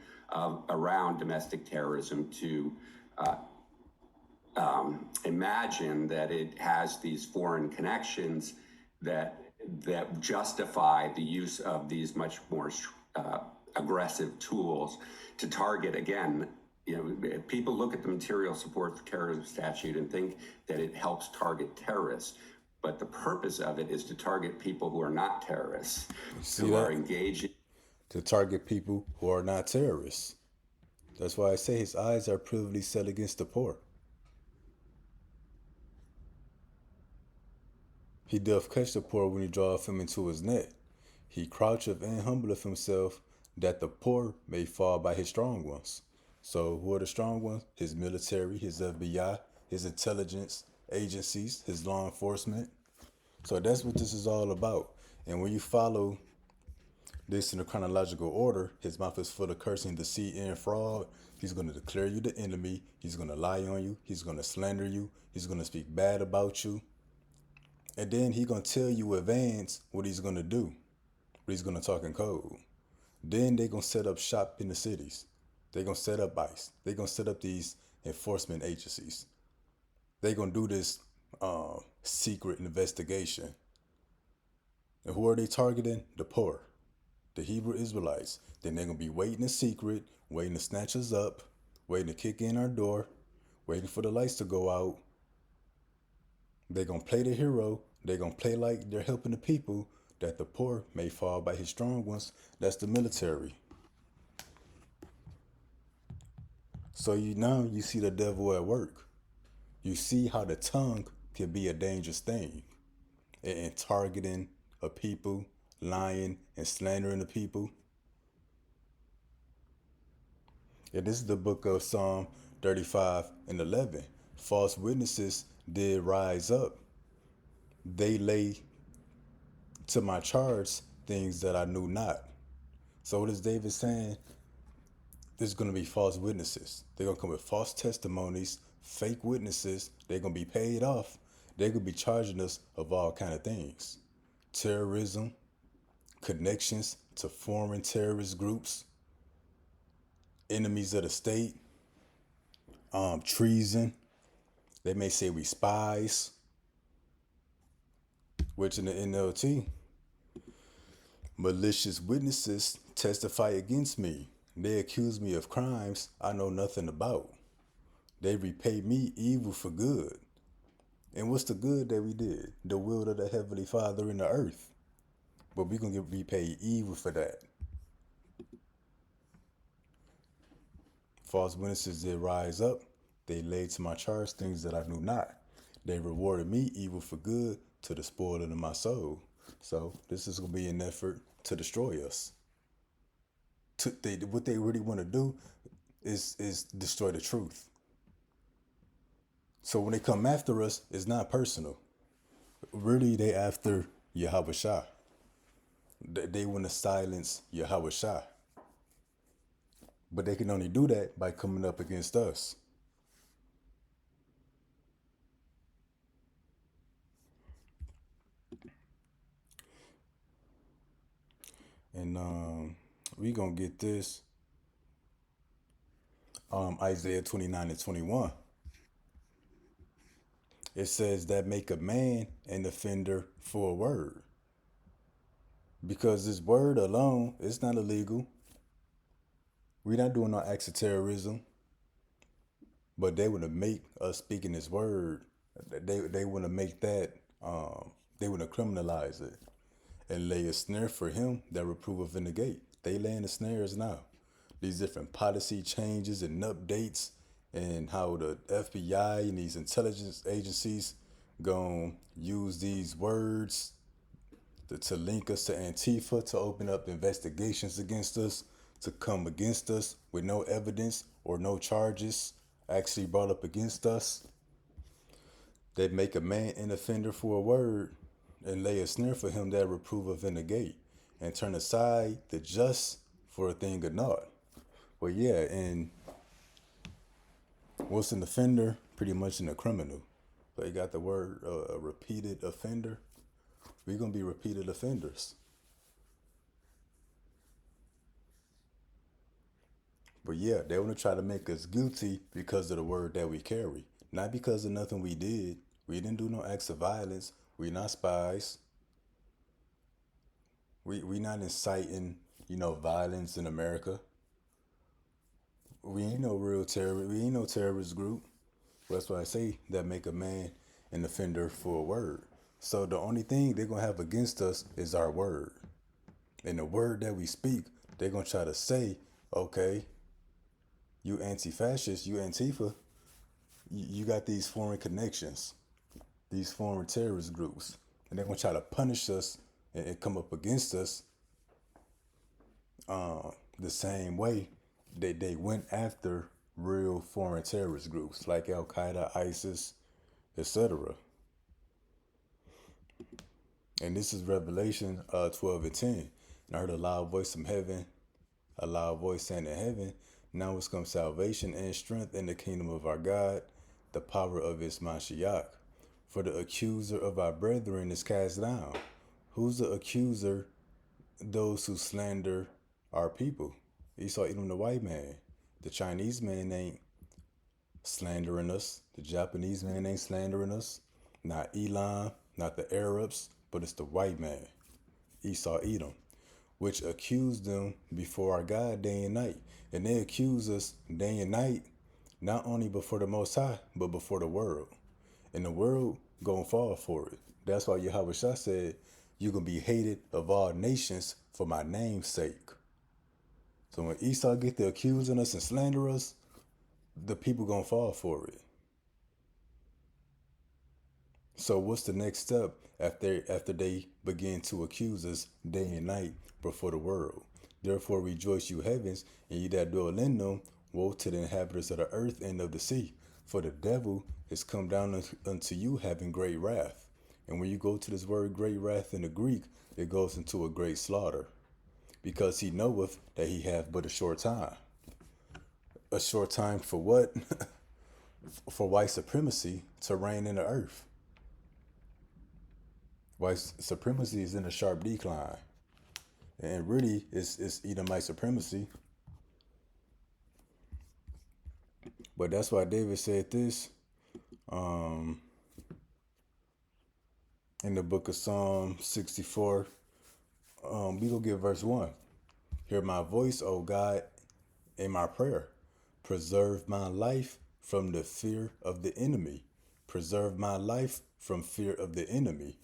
around domestic terrorism to imagine that it has these foreign connections that justify the use of these much more aggressive tools to target, again, people look at the material support for terrorism statute and think that it helps target terrorists. But the purpose of it is to target people who are not terrorists, who are engaged. to target people who are not terrorists. That's why I say his eyes are privily set against the poor. He doth catch the poor when he draweth him into his net. He croucheth and humbleth himself, that the poor may fall by his strong ones. So who are the strong ones? His military, his FBI, his intelligence agencies, his law enforcement. So that's what this is all about. And when you follow this in a chronological order, his mouth is full of cursing, deceit, and fraud. He's going to declare you the enemy. He's going to lie on you. He's going to slander you. He's going to speak bad about you. And then he's going to tell you in advance what he's going to do. But he's going to talk in code. Then they're going to set up shop in the cities. They're going to set up ICE. They're going to set up these enforcement agencies. They're going to do this secret investigation. And who are they targeting? The poor, the Hebrew Israelites. Then they're going to be waiting in secret, waiting to snatch us up, waiting to kick in our door, waiting for the lights to go out. They're going to play the hero. They're going to play like they're helping the people, that the poor may fall by his strong ones. That's the military. So you see the devil at work. You see how the tongue can be a dangerous thing in targeting a people, lying and slandering the people. And this is the book of Psalm 35:11. False witnesses did rise up. They lay to my charge things that I knew not. So what is David saying? There's going to be false witnesses. They're going to come with false testimonies, fake witnesses. They're going to be paid off. They're going to be charging us of all kind of things. Terrorism, connections to foreign terrorist groups, enemies of the state, treason. They may say we spies, which in the NLT, malicious witnesses testify against me. They accuse me of crimes I know nothing about. They repay me evil for good. And what's the good that we did? The will of the Heavenly Father in the earth. But we're going to get repaid evil for that. False witnesses did rise up. They laid to my charge things that I knew not. They rewarded me evil for good, to the spoiling of my soul. So this is going to be an effort to destroy us. What they really want to do is destroy the truth. So when they come after us, it's not personal. Really, they after Yahweh Shah. They want to silence Yahweh Shah. But they can only do that by coming up against us. And we gonna get this. Isaiah 29:21. It says that make a man an offender for a word. Because this word alone is not illegal. We're not doing no acts of terrorism. But they want to make us speaking this word. They want to make that. They want to criminalize it and lay a snare for him that reproveth in the gate. They laying the snares now. These different policy changes and updates, and how the FBI and these intelligence agencies gonna use these words to link us to Antifa, to open up investigations against us, to come against us with no evidence or no charges actually brought up against us. They make a man an offender for a word, and lay a snare for him that reproveth in the gate, and turn aside the just for a thing of naught. Well, yeah, and what's an offender? Pretty much a criminal. They got the word a repeated offender. We're going to be repeated offenders. But yeah, they want to try to make us guilty because of the word that we carry. Not because of nothing we did. We didn't do no acts of violence. We're not spies. We not inciting, violence in America. We ain't no real terrorist. We ain't no terrorist group. That's why I say that make a man an offender for a word. So the only thing they're going to have against us is our word. And the word that we speak they're going to try to say, okay, you anti-fascist, you Antifa, you got these foreign connections, these foreign terrorist groups, and they're going to try to punish us and come up against us the same way they went after real foreign terrorist groups like Al Qaeda, ISIS, etc. And this is Revelation 12 and 10. And I heard a loud voice from heaven, a loud voice saying in heaven, now has come salvation and strength in the kingdom of our God, the power of his Mashiach. For the accuser of our brethren is cast down. Who's the accuser? Those who slander our people. Esau, Edom, the white man. The Chinese man ain't slandering us. The Japanese man ain't slandering us. Not Elam, not the Arabs, but it's the white man, Esau, Edom, which accused them before our God day and night. And they accuse us day and night, not only before the Most High, but before the world. And the world gonna fall for it. That's why Yahweh Shah said, you're gonna be hated of all nations for my name's sake. So when Esau get to accusing us and slander us, the people gonna fall for it. So what's the next step after they begin to accuse us day and night before the world? Therefore rejoice, you heavens, and ye that dwell in them. Woe to the inhabitants of the earth and of the sea, for the devil is come down unto you having great wrath. And when you go to this word great wrath in the Greek, it goes into a great slaughter, because he knoweth that he hath but a short time. A short time for what? For white supremacy to reign in the earth. White supremacy is in a sharp decline. And really, it's Edomite supremacy. But that's why David said this in the book of Psalm 64. We go get verse 1. Hear my voice, O God, in my prayer. Preserve my life from the fear of the enemy. Preserve my life from fear of the enemy.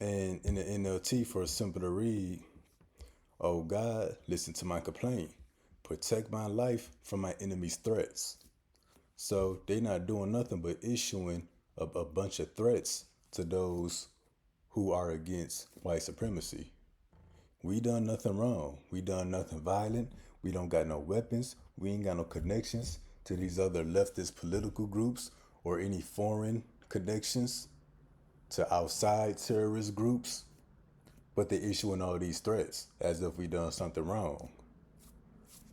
And in the NLT, for a simple to read, oh God, listen to my complaint. Protect my life from my enemy's threats. So they're not doing nothing but issuing a bunch of threats to those who are against white supremacy. We done nothing wrong. We done nothing violent. We don't got no weapons. We ain't got no connections to these other leftist political groups or any foreign connections to outside terrorist groups. But they're issuing all these threats as if we done something wrong.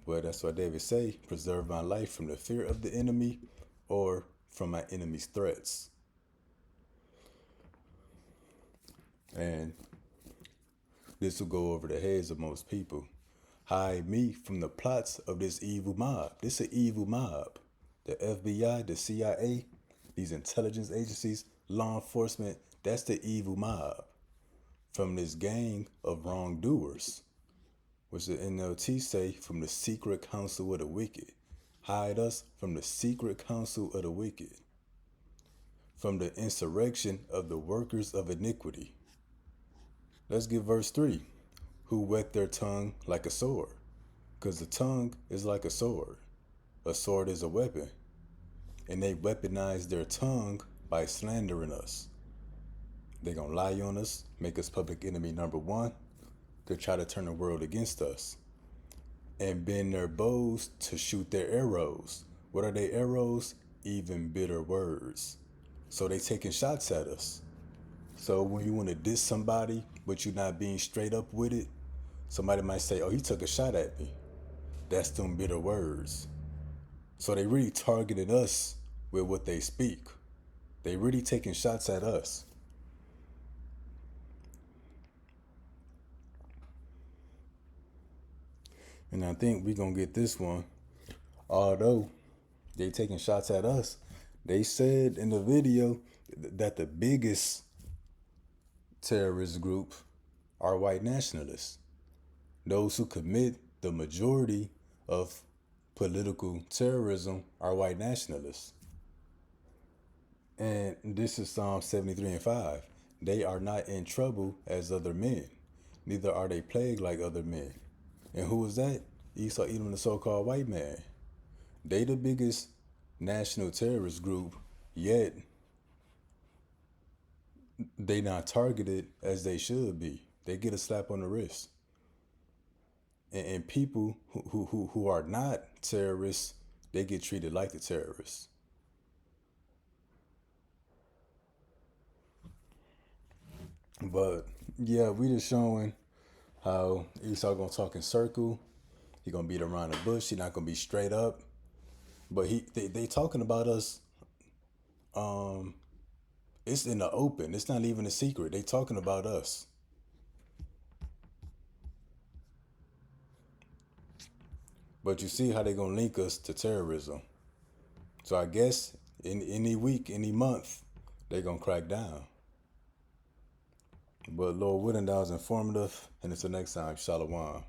But that's what David say, preserve my life from the fear of the enemy or from my enemy's threats. And this will go over the heads of most people. Hide me from the plots of this evil mob. This is an evil mob. The FBI, the CIA, these intelligence agencies, law enforcement, that's the evil mob. From this gang of wrongdoers, which the NLT say, from the secret counsel of the wicked. Hide us from the secret counsel of the wicked. From the insurrection of the workers of iniquity. Let's get verse 3. Who whet their tongue like a sword. Because the tongue is like a sword. A sword is a weapon. And they weaponize their tongue by slandering us. They're going to lie on us, make us public enemy number one. They'll try to turn the world against us. And bend their bows to shoot their arrows. What are their arrows? Even bitter words. So they taking shots at us. So when you want to diss somebody, but you're not being straight up with it, somebody might say, oh, he took a shot at me. That's them bitter words. So they really targeted us with what they speak. They really taking shots at us. And I think we're going to get this one. Although they taking shots at us, they said in the video that the biggest terrorist group are white nationalists. Those who commit the majority of political terrorism are white nationalists. And this is Psalm 73 and 5. They are not in trouble as other men, neither are they plagued like other men. And who was that? Esau, Edom, the so-called white man. They the biggest national terrorist group, yet they not targeted as they should be. They get a slap on the wrist. And people who are not terrorists, they get treated like the terrorists. But yeah, we just showing how Esau gonna talk in circle. He gonna beat around the bush. He not gonna be straight up. But they talking about us. It's in the open. It's not even a secret. They talking about us. But you see how they gonna link us to terrorism. So I guess in any week, any month, they gonna crack down. But Lord willing, that was informative. And until next time, Shalom.